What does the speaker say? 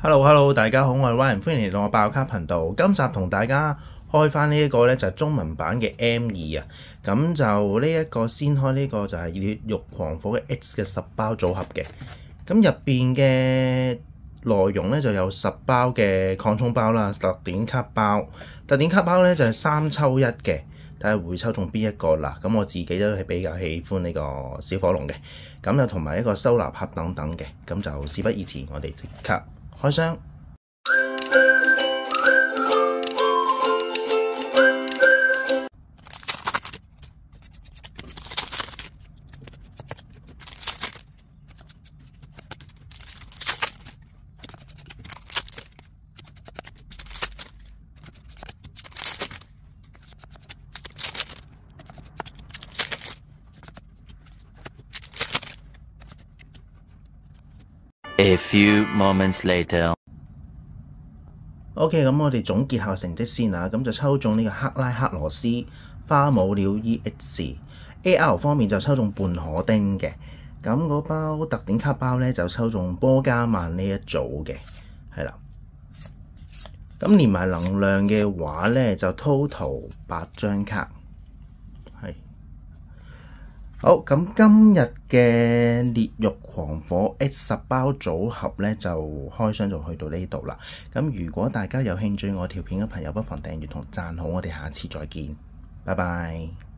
Hello，大家好，我係 Ryan，歡迎嚟到我爆卡頻道。今集同大家開翻呢一個呢，就係中文版嘅 M2啊，咁就呢一個先開呢個就係烈慾狂火嘅 X 嘅10包組合嘅，咁入邊嘅內容呢，就有10包嘅擴充包啦，特典卡包，特典卡包呢，就係3抽1嘅。睇下會抽中邊一個啦，咁我自己都係比較喜歡呢個小火龍嘅，咁就同埋一個收納盒等等嘅，咁就事不宜遲，我哋即刻開箱。A few moments later. OK， 咁我哋總結下成績先啊，咁就抽中呢個克拉克羅斯花舞鳥 EX，AR 方面就抽中半可丁嘅，咁嗰包特典卡包呢，就抽中波加曼呢一組嘅，係啦，咁連埋能量嘅話呢，就 total 8張卡，係。好，咁今日嘅烈慾狂火 X 10包組合呢，就開箱就去到呢度啦。咁如果大家有興趣我條片嘅朋友，不妨訂閱同讚好，我哋下次再見，拜拜。